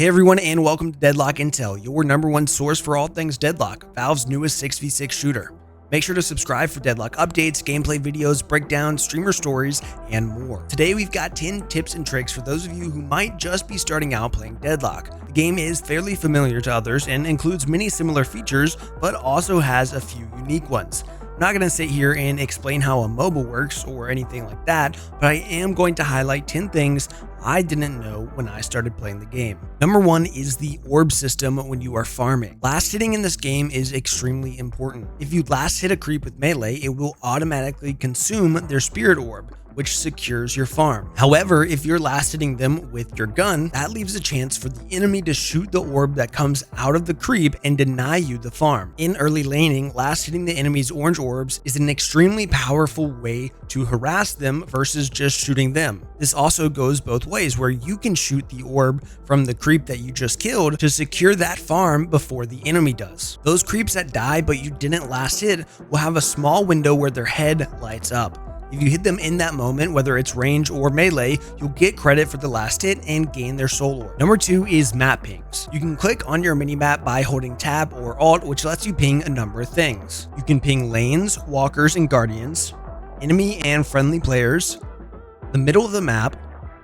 Hey everyone, and welcome to Deadlock Intel, your #1 source for all things Deadlock, Valve's newest 6v6 shooter. Make sure to subscribe for Deadlock updates, gameplay videos, breakdowns, streamer stories, and more. Today we've got 10 tips and tricks for those of you who might just be starting out playing Deadlock. The game is fairly familiar to others and includes many similar features, but also has a few unique ones. I'm not going to sit here and explain how a MOBA works or anything like that, but I am going to highlight 10 things I didn't know when I started playing the game. Number 1 is the orb system when you are farming. Last hitting in this game is extremely important. If you last hit a creep with melee, it will automatically consume their spirit orb, which secures your farm. However, if you're last hitting them with your gun, that leaves a chance for the enemy to shoot the orb that comes out of the creep and deny you the farm. In early laning, last hitting the enemy's orange orbs is an extremely powerful way to harass them versus just shooting them. This also goes both ways, where you can shoot the orb from the creep that you just killed to secure that farm before the enemy does. Those creeps that die but you didn't last hit will have a small window where their head lights up. If you hit them in that moment, whether it's range or melee, you'll get credit for the last hit and gain their soul orb. Number 2 is map pings. You can click on your minimap by holding tab or alt, which lets you ping a number of things. You can ping lanes, walkers, and guardians, enemy and friendly players, the middle of the map,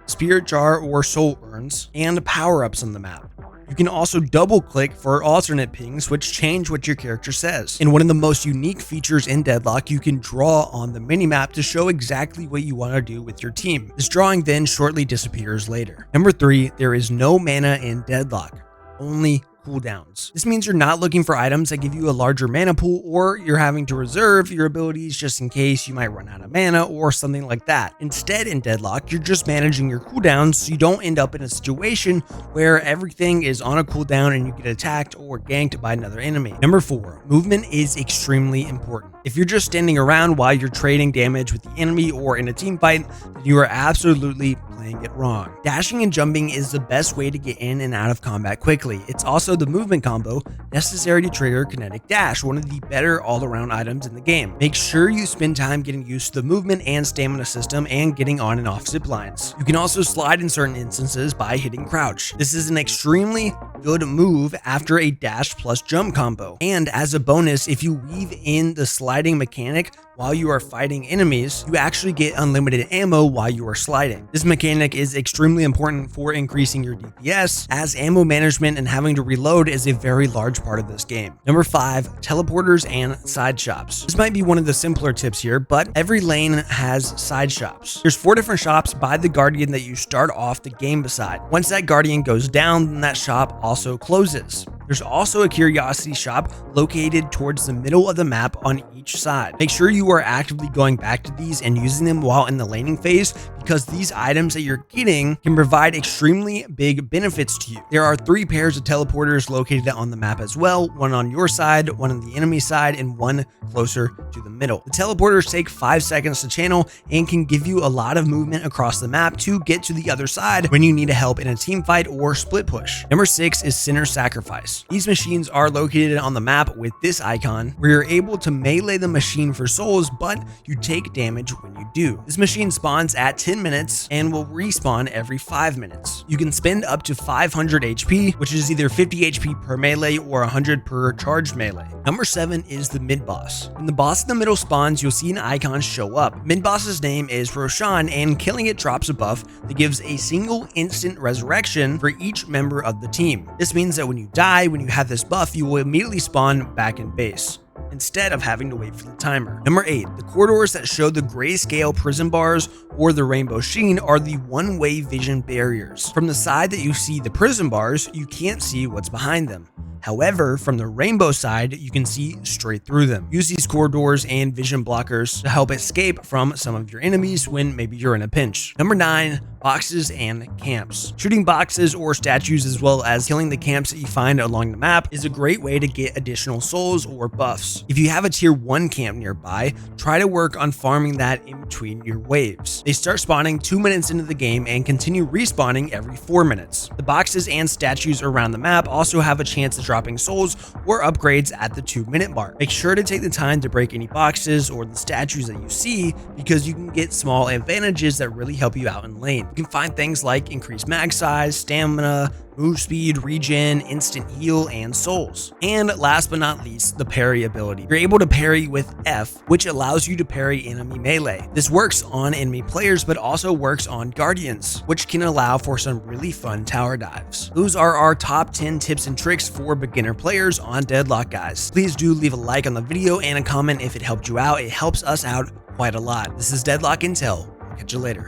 spirit jar or soul urns, and power-ups on the map. You can also double click for alternate pings, which change what your character says. And one of the most unique features in Deadlock, you can draw on the minimap to show exactly what you want to do with your team. This drawing then shortly disappears later. Number 3, there is no mana in Deadlock, only cooldowns. This means you're not looking for items that give you a larger mana pool, or you're having to reserve your abilities just in case you might run out of mana or something like that. Instead, in Deadlock, you're just managing your cooldowns so you don't end up in a situation where everything is on a cooldown and you get attacked or ganked by another enemy. Number 4, movement is extremely important. If you're just standing around while you're trading damage with the enemy or in a team fight, then you are absolutely playing it wrong. Dashing and jumping is the best way to get in and out of combat quickly. It's also the movement combo necessary to trigger kinetic dash, one of the better all-around items in the game. Make sure you spend time getting used to the movement and stamina system and getting on and off zip lines. You can also slide in certain instances by hitting crouch. This is an extremely good move after a dash plus jump combo. And as a bonus, if you weave in the sliding mechanic while you are fighting enemies, you actually get unlimited ammo while you are sliding. This mechanic is extremely important for increasing your DPS, as ammo management and having to reload is a very large part of this game. Number 5, teleporters and side shops. This might be one of the simpler tips here, but every lane has side shops. There's 4 different shops by the guardian that you start off the game beside. Once that guardian goes down, then that shop also closes. There's also a curiosity shop located towards the middle of the map on each side. Make sure you are actively going back to these and using them while in the laning phase, because these items that you're getting can provide extremely big benefits to you. There are 3 pairs of teleporters located on the map as well, one on your side, one on the enemy side, and one closer to the middle. The teleporters take 5 seconds to channel and can give you a lot of movement across the map to get to the other side when you need help in a team fight or split push. Number 6 is center sacrifice. These machines are located on the map with this icon, where you're able to melee the machine for souls, but you take damage when you do. This machine spawns at 10 minutes and will respawn every 5 minutes. You can spend up to 500 HP, which is either 50 HP per melee or 100 per charged melee. Number 7 is the mid boss. When the boss in the middle spawns, you'll see an icon show up. Mid boss's name is Roshan, and killing it drops a buff that gives a single instant resurrection for each member of the team. This means that when you die, when you have this buff, you will immediately spawn back in base, instead of having to wait for the timer. Number 8, the corridors that show the grayscale prison bars or the rainbow sheen are the one-way vision barriers. From the side that you see the prison bars, you can't see what's behind them. However, from the rainbow side, you can see straight through them. Use these corridors and vision blockers to help escape from some of your enemies when maybe you're in a pinch. Number 9, boxes and camps. Shooting boxes or statues, as well as killing the camps that you find along the map, is a great way to get additional souls or buffs. If you have a tier 1 camp nearby, try to work on farming that in between your waves. They start spawning 2 minutes into the game and continue respawning every 4 minutes. The boxes and statues around the map also have a chance of dropping souls or upgrades at the 2-minute mark. Make sure to take the time to break any boxes or the statues that you see, because you can get small advantages that really help you out in lane. You can find things like increased mag size, stamina, move speed, regen, instant heal, and souls. And last but not least, the parry ability. You're able to parry with F, which allows you to parry enemy melee. This works on enemy players, but also works on guardians, which can allow for some really fun tower dives. Those are our top 10 tips and tricks for beginner players on Deadlock, guys. Please do leave a like on the video and a comment if it helped you out. It helps us out quite a lot. This is Deadlock Intel. Catch you later.